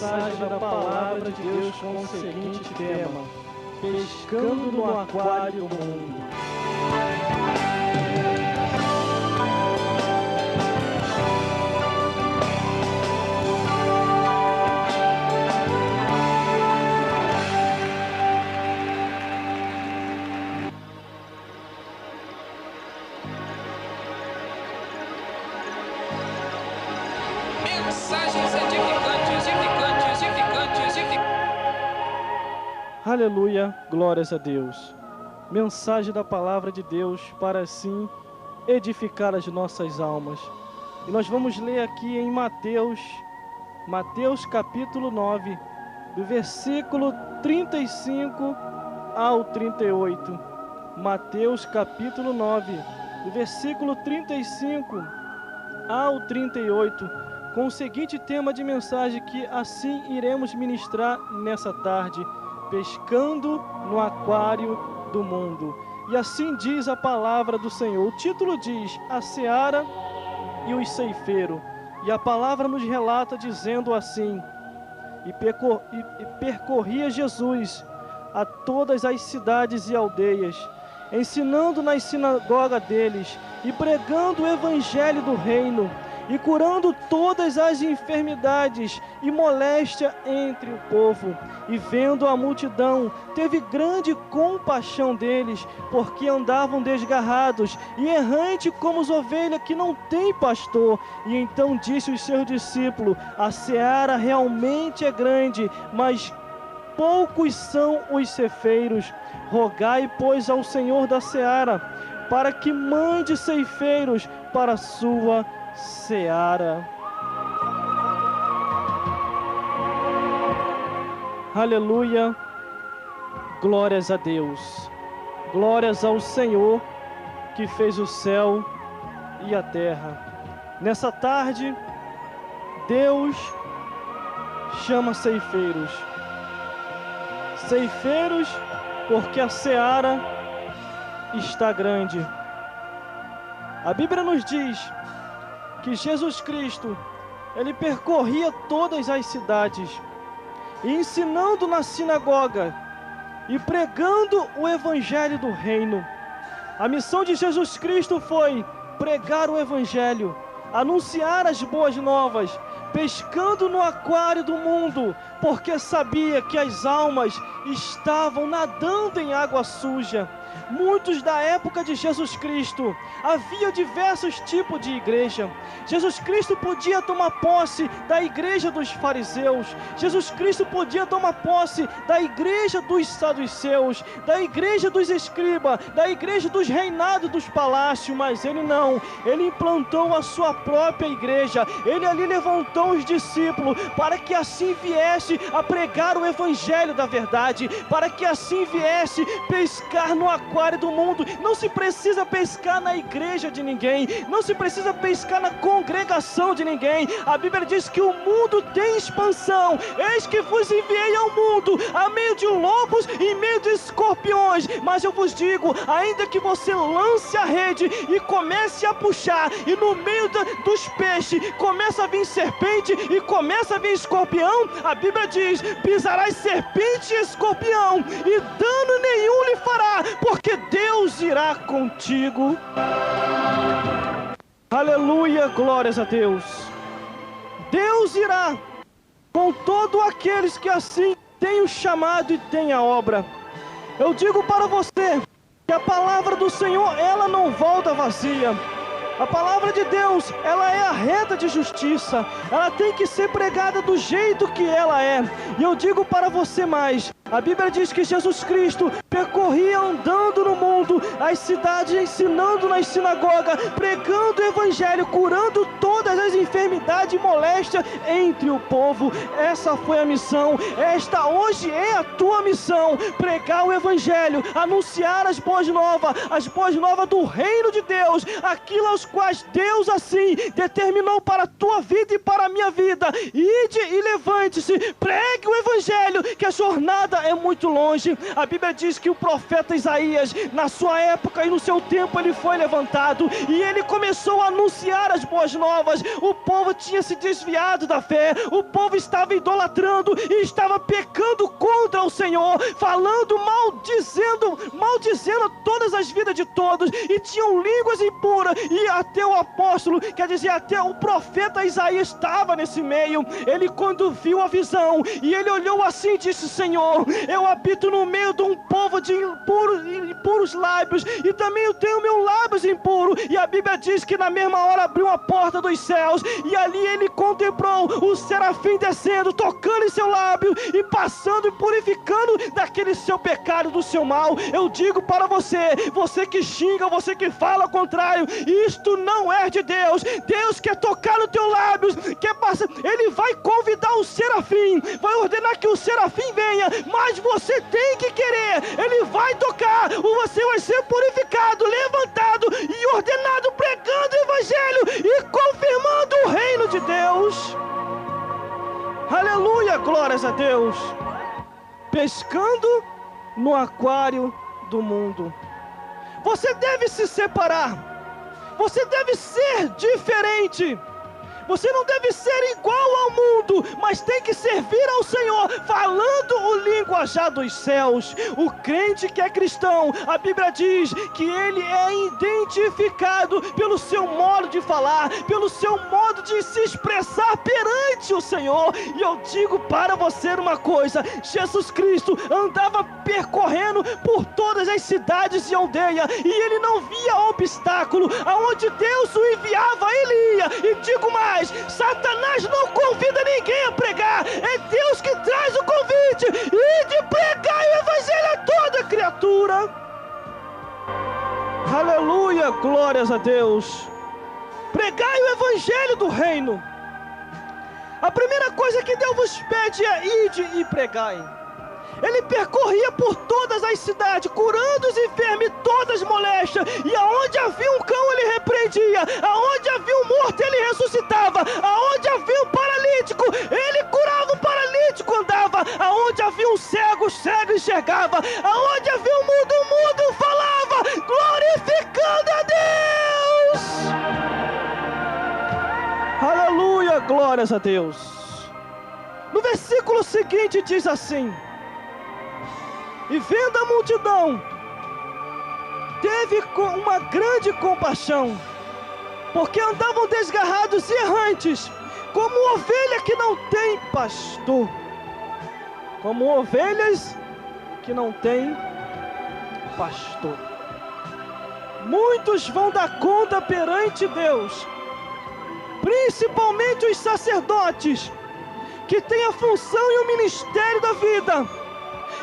mensagem da Palavra de Deus com o seguinte tema: Pescando no Aquário do Mundo. Mensagens edificantes. Aleluia, glórias a Deus. Mensagem da Palavra de Deus para assim edificar as nossas almas. E nós vamos ler aqui em Mateus capítulo 9, do versículo 35 ao 38. Mateus capítulo 9, do versículo 35 ao 38, com o seguinte tema de mensagem que assim iremos ministrar nessa tarde: pescando no aquário do mundo. E assim diz a palavra do Senhor. O título diz: a seara e os ceifeiros. E a palavra nos relata dizendo assim: e percorria Jesus a todas as cidades e aldeias, ensinando nas sinagogas deles e pregando o evangelho do reino, e curando todas as enfermidades e moléstia entre o povo. E vendo a multidão, teve grande compaixão deles, porque andavam desgarrados e errantes como as ovelhas que não têm pastor. E então disse aos seus discípulos: a seara realmente é grande, mas poucos são os ceifeiros. Rogai, pois, ao Senhor da seara, para que mande ceifeiros para a sua seara. Aleluia, glórias a Deus, glórias ao Senhor que fez o céu e a terra. Nessa tarde, Deus chama ceifeiros, porque a seara está grande. A Bíblia nos diz que Jesus Cristo, ele percorria todas as cidades, e ensinando na sinagoga e pregando o evangelho do reino. A missão de Jesus Cristo foi pregar o evangelho, anunciar as boas novas, pescando no aquário do mundo, porque sabia que as almas estavam nadando em água suja. Muitos da época de Jesus Cristo, havia diversos tipos de igreja. Jesus Cristo podia tomar posse da igreja dos fariseus, Jesus Cristo podia tomar posse da igreja dos saduceus, da igreja dos escribas, da igreja dos reinados dos palácios, mas ele não. Ele implantou a sua própria igreja. Ele ali levantou os discípulos para que assim viesse a pregar o evangelho da verdade, para que assim viesse pescar no aquário do mundo. Não se precisa pescar na igreja de ninguém, não se precisa pescar na congregação de ninguém. A Bíblia diz que o mundo tem expansão. Eis que vos enviei ao mundo a meio de lobos e meio de escorpiões. Mas eu vos digo, ainda que você lance a rede e comece a puxar, e no meio dos peixes começa a vir serpente e começa a vir escorpião, a Bíblia diz: pisarás serpente e escorpião, e dano nenhum lhe fará, porque Deus irá contigo. Aleluia, glórias a Deus. Deus irá com todos aqueles que assim têm o chamado e têm a obra. Eu digo para você que a palavra do Senhor, ela não volta vazia. A palavra de Deus, ela é a reta de justiça. Ela tem que ser pregada do jeito que ela é. E eu digo para você mais: a Bíblia diz que Jesus Cristo percorria andando no mundo, as cidades, ensinando nas sinagogas, pregando o evangelho, curando todas as enfermidades e moléstias entre o povo. Essa foi a missão. Esta hoje é a tua missão: pregar o evangelho, anunciar as boas novas do reino de Deus, aquilo aos quais Deus assim determinou para a tua vida e para a minha vida. Ide e levante-se, pregue o evangelho, que a jornada ainda é muito longe. A Bíblia diz que o profeta Isaías, na sua época e no seu tempo, ele foi levantado e ele começou a anunciar as boas novas. O povo tinha se desviado da fé, o povo estava idolatrando e estava pecando contra o Senhor, falando, maldizendo todas as vidas de todos, e tinham línguas impuras, e até o apóstolo, quer dizer, até o profeta Isaías estava nesse meio. Ele, quando viu a visão, e ele olhou assim e disse: Senhor, eu habito no meio de um povo de impuros lábios, e também eu tenho meus lábios impuros. E a Bíblia diz que na mesma hora abriu a porta dos céus, e ali ele contemplou o serafim descendo, tocando em seu lábio, e passando e purificando daquele seu pecado, do seu mal. Eu digo para você, você que xinga, você que fala ao contrário, isto não é de Deus. Deus quer tocar no teu lábio, Ele vai convidar o serafim, vai ordenar que o serafim venha, mas você tem que querer. Ele vai tocar, você vai ser purificado, levantado e ordenado, pregando o evangelho e confirmando o reino de Deus. Aleluia, glórias a Deus. Pescando no aquário do mundo. Você deve se separar. Você deve ser diferente. Você não deve ser igual ao mundo, mas tem que servir ao Senhor, falando o linguajar dos céus. O crente que é cristão, a Bíblia diz que ele é identificado pelo seu modo de falar, pelo seu modo de se expressar perante o Senhor. E eu digo para você uma coisa: Jesus Cristo andava percorrendo por todas as cidades e aldeias, e ele não via obstáculo. Aonde Deus o enviava, ele ia. E digo mais, Satanás não convida ninguém a pregar, é Deus que traz o convite, e de pregar o evangelho a toda criatura. Aleluia, glórias a Deus. Pregai o evangelho do reino. A primeira coisa que Deus vos pede é: ide e pregai. Ele percorria por todas as cidades, curando os enfermos e todas as moléstias. E aonde havia um cão, ele repreendia. Aonde havia um morto, ele ressuscitava. Aonde havia um paralítico, ele curava o paralítico, andava. Aonde havia um cego, o cego enxergava. Aonde havia um mudo, o mudo falava, glorificando a Deus. Aleluia, glórias a Deus. No versículo seguinte diz assim: e vendo a multidão, teve uma grande compaixão, porque andavam desgarrados e errantes, como ovelha que não tem pastor. Como ovelhas que não têm pastor. Muitos vão dar conta perante Deus, principalmente os sacerdotes, que têm a função e o ministério da vida,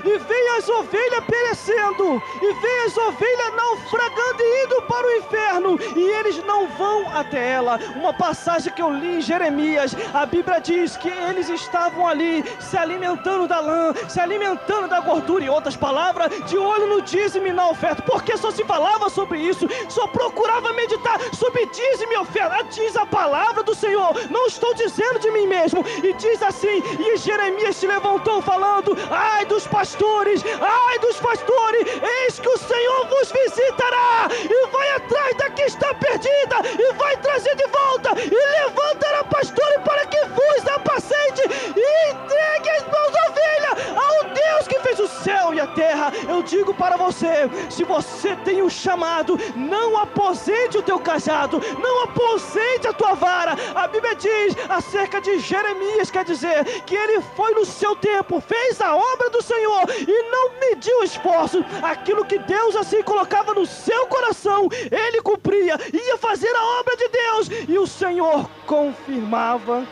e veem as ovelhas perecendo, e veem as ovelhas naufragando e indo para o inferno, e eles não vão até ela. Uma passagem que eu li em Jeremias, a Bíblia diz que eles estavam ali se alimentando da lã, se alimentando da gordura, em outras palavras, de olho no dízimo e na oferta, porque só se falava sobre isso, só procurava meditar sobre dízimo e oferta. Diz a palavra do Senhor, não estou dizendo de mim mesmo, e diz assim: e Jeremias se levantou falando: ai dos pastores, eis que o Senhor vos visitará, e vai atrás da que está perdida, e vai trazer de volta, e levantará pastores para que vos apacente, e entregue as mãos ovelhas ao Deus que fez o céu e a terra. Eu digo para você, se você tem um chamado, não aposente o teu cajado, não aposente a tua vara. A Bíblia diz acerca de Jeremias, quer dizer, que ele foi no seu tempo, fez a obra do Senhor, e não mediu esforço. Aquilo que Deus assim colocava no seu coração, ele cumpria, ia fazer a obra de Deus, e o Senhor confirmava.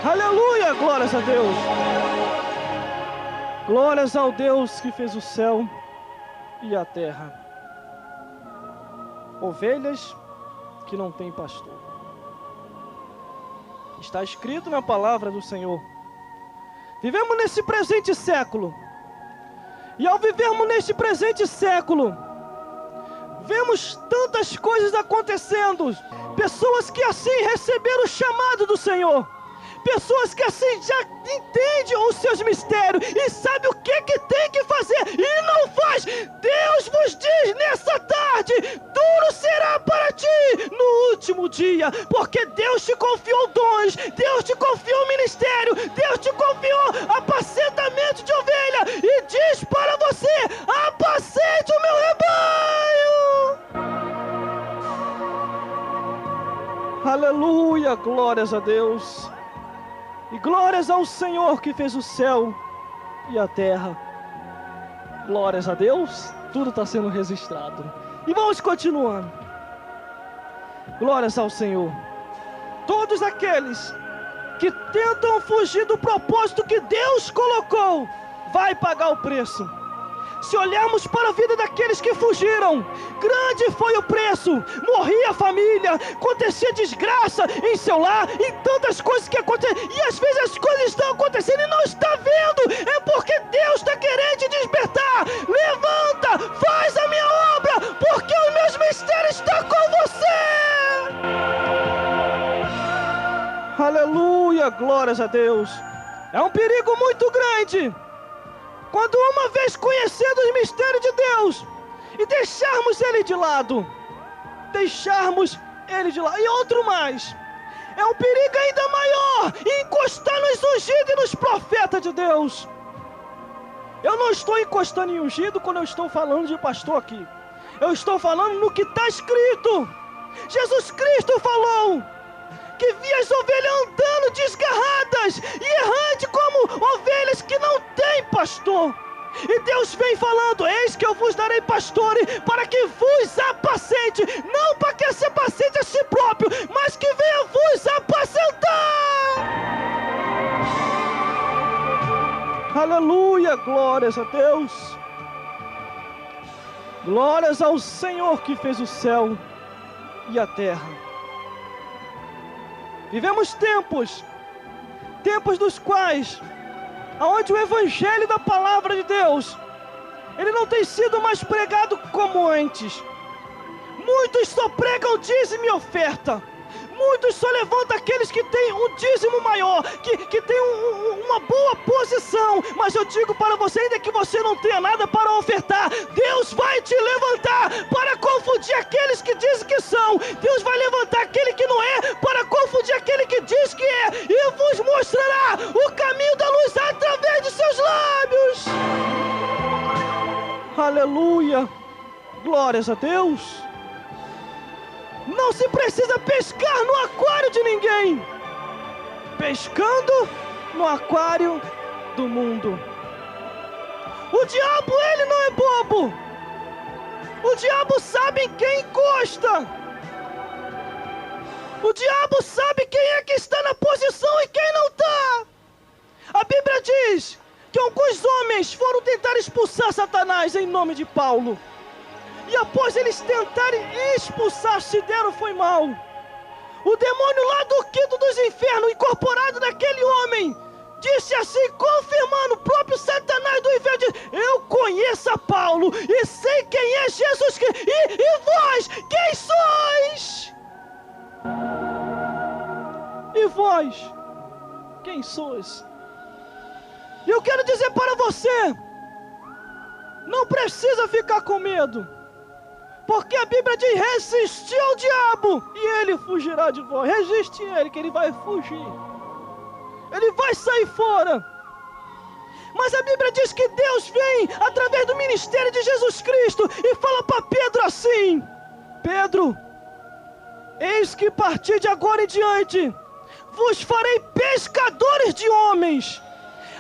Aleluia, glórias a Deus. Glórias ao Deus que fez o céu e a terra. Ovelhas que não têm pastor. Está escrito na palavra do Senhor. Vivemos nesse presente século, e ao vivermos neste presente século, vemos tantas coisas acontecendo, pessoas que assim receberam o chamado do Senhor, Pessoas que assim já entendem os seus mistérios e sabem o que tem que fazer e não faz. Deus vos diz nessa tarde: duro será para ti no último dia, porque Deus te confiou dons, Deus te confiou ministério, Deus te confiou apacentamento de ovelha e diz para você: apacente o meu rebanho. Aleluia, glórias a Deus. E glórias ao Senhor que fez o céu e a terra. Glórias a Deus. Tudo está sendo registrado. E vamos continuando. Glórias ao Senhor. Todos aqueles que tentam fugir do propósito que Deus colocou, vai pagar o preço. Se olharmos para a vida daqueles que fugiram, grande foi o preço. Morria a família, acontecia desgraça em seu lar, em tantas coisas que acontecem. E às vezes as coisas estão acontecendo e não está vendo. É porque Deus está querendo te despertar. Levanta, faz a minha obra, porque os meus mistérios estão com você. Aleluia, glórias a Deus. É um perigo muito grande quando uma vez conhecendo os mistérios de Deus e deixarmos Ele de lado. E outro mais, é um perigo ainda maior encostar nos ungidos e nos profetas de Deus. Eu não estou encostando em ungido quando eu estou falando de pastor aqui. Eu estou falando no que está escrito. Jesus Cristo falou que via as ovelhas andando desgarradas e errantes como ovelhas que não têm pastor. E Deus vem falando: eis que eu vos darei pastores para que vos apacente, não para que se apacente a si próprio, mas que venha vos apacentar. Aleluia, glórias a Deus. Glórias ao Senhor que fez o céu e a terra. Vivemos tempos dos quais, onde o evangelho da palavra de Deus, ele não tem sido mais pregado como antes. Muitos só pregam dízimo e oferta. Muitos só levantam aqueles que têm um dízimo maior, que têm uma boa posição. Mas eu digo para você, ainda que você não tenha nada para ofertar, Deus vai te levantar para confundir aqueles que dizem que são. Deus vai levantar aquele que não é para confundir aquele que diz que é. E vos mostrará o caminho da luz através de seus lábios. Aleluia, glórias a Deus. Não se precisa pescar no aquário de ninguém. Pescando no aquário do mundo. O diabo, ele não é bobo. O diabo sabe em quem encosta. O diabo sabe quem é que está na posição e quem não está. A Bíblia diz que alguns homens foram tentar expulsar Satanás em nome de Paulo. E após eles tentarem expulsar, se deram foi mal. O demônio lá do quinto dos infernos, incorporado naquele homem, disse assim, confirmando o próprio Satanás do inferno, diz: eu conheço a Paulo e sei quem é Jesus Cristo. E vós, quem sois? E vós, quem sois? E eu quero dizer para você, não precisa ficar com medo. Porque a Bíblia diz: resistir ao diabo e ele fugirá de vós. Resiste ele, que ele vai fugir. Ele vai sair fora. Mas a Bíblia diz que Deus vem através do ministério de Jesus Cristo e fala para Pedro assim: Pedro, eis que a partir de agora em diante vos farei pescadores de homens.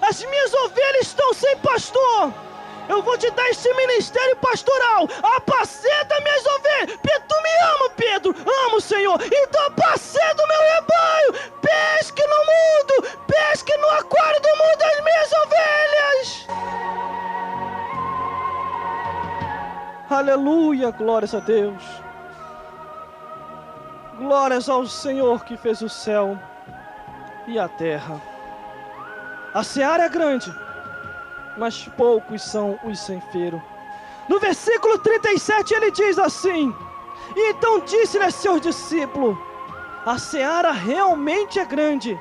As minhas ovelhas estão sem pastor. Eu vou te dar esse ministério pastoral. Apacenta minhas ovelhas. Tu me ama, Pedro. Amo, Senhor. Então apacenta o meu rebanho. Pesque no mundo. Pesque no aquário do mundo as minhas ovelhas. Aleluia, glórias a Deus. Glórias ao Senhor que fez o céu e a terra. A seara é grande, mas poucos são os ceifeiros. No versículo 37 ele diz assim: e então disse-lhe a seus discípulos: a seara realmente é grande,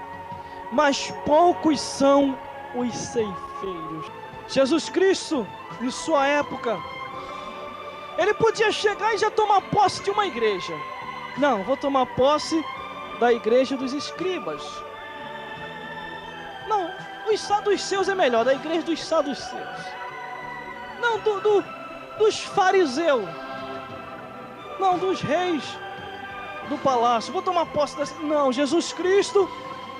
mas poucos são os ceifeiros. Jesus Cristo, em sua época, ele podia chegar e já tomar posse de uma igreja. Não, vou tomar posse da igreja dos escribas. Não, os saduceus é melhor, da igreja dos saduceus. Não, dos fariseus. Não, dos reis do palácio. Vou tomar posse dessa. Não, Jesus Cristo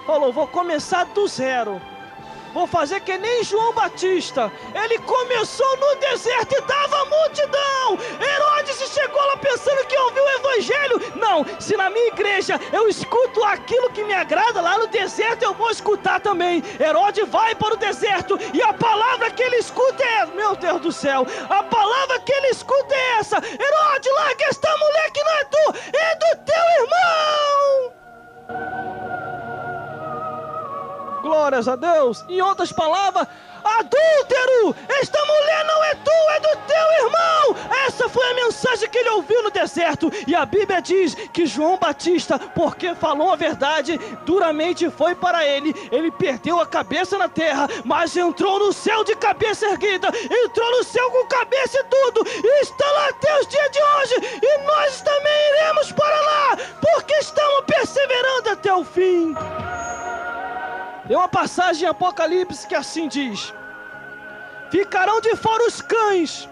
falou, vou começar do zero. Vou fazer que nem João Batista. Ele começou no deserto e dava multidão. Herodes chegou lá pensando que ouviu o evangelho. Não, se na minha igreja eu escuto aquilo que me agrada, lá no deserto eu vou escutar também. Herodes vai para o deserto e a palavra que ele escuta é, meu Deus do céu, a palavra que ele escuta é essa: Herodes, larga esta mulher que não é tu, é do teu irmão. Glórias a Deus. Em outras palavras, adúltero, esta mulher não é tu, é do teu irmão. Essa foi a mensagem que ele ouviu no deserto. E a Bíblia diz que João Batista, porque falou a verdade, duramente foi para ele. Ele perdeu a cabeça na terra, mas entrou no céu de cabeça erguida, entrou no céu com cabeça e tudo, e está lá até os dias de hoje. E nós também iremos para lá, porque estamos perseverando até o fim. Tem uma passagem em Apocalipse que assim diz: ficarão de fora os cães,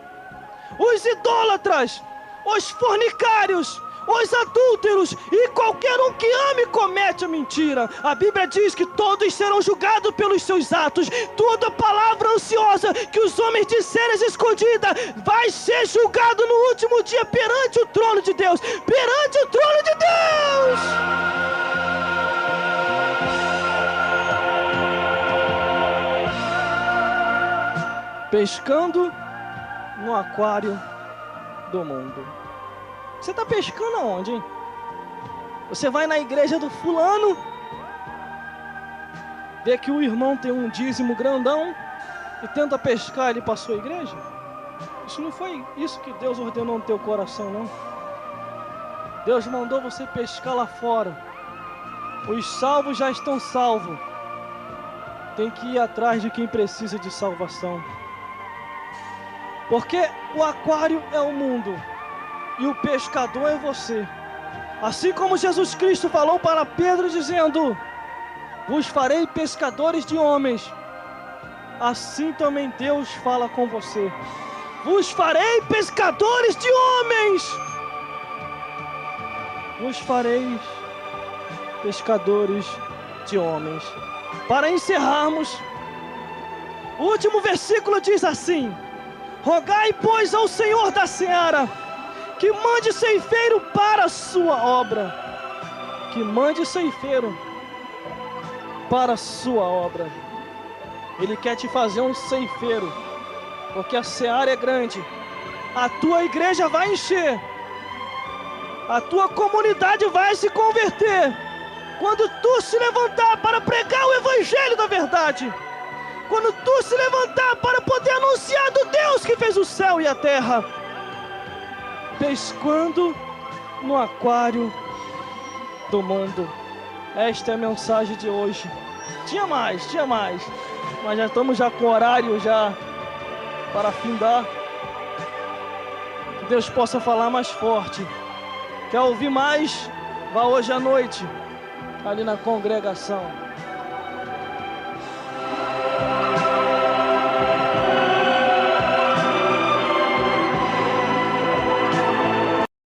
os idólatras, os fornicários, os adúlteros e qualquer um que ame e comete a mentira. A Bíblia diz que todos serão julgados pelos seus atos. Toda palavra ansiosa que os homens disserem escondida vai ser julgado no último dia perante o trono de Deus. Perante o trono de Deus! Pescando no aquário do mundo. Você está pescando aonde, hein? Você vai na igreja do fulano, vê que o irmão tem um dízimo grandão e tenta pescar ele para a sua igreja? Isso não foi isso que Deus ordenou no teu coração, não. Deus mandou você pescar lá fora. Os salvos já estão salvos. Tem que ir atrás de quem precisa de salvação. Porque o aquário é o mundo e o pescador é você. Assim como Jesus Cristo falou para Pedro dizendo: vos farei pescadores de homens, assim também Deus fala com você: vos farei pescadores de homens. Vos farei pescadores de homens. Para encerrarmos, o último versículo diz assim: rogai, pois, ao Senhor da seara que mande ceifeiro para a sua obra. Que mande ceifeiro para a sua obra. Ele quer te fazer um ceifeiro, porque a seara é grande. A tua igreja vai encher. A tua comunidade vai se converter quando tu se levantar para pregar o evangelho da verdade. Quando tu se levantar para poder anunciar do Deus que fez o céu e a terra. Pescando no aquário do mundo. Esta é a mensagem de hoje. Tinha mais, mas já estamos com o horário já para findar. Que Deus possa falar mais forte. Quer ouvir mais? Vá hoje à noite ali na congregação.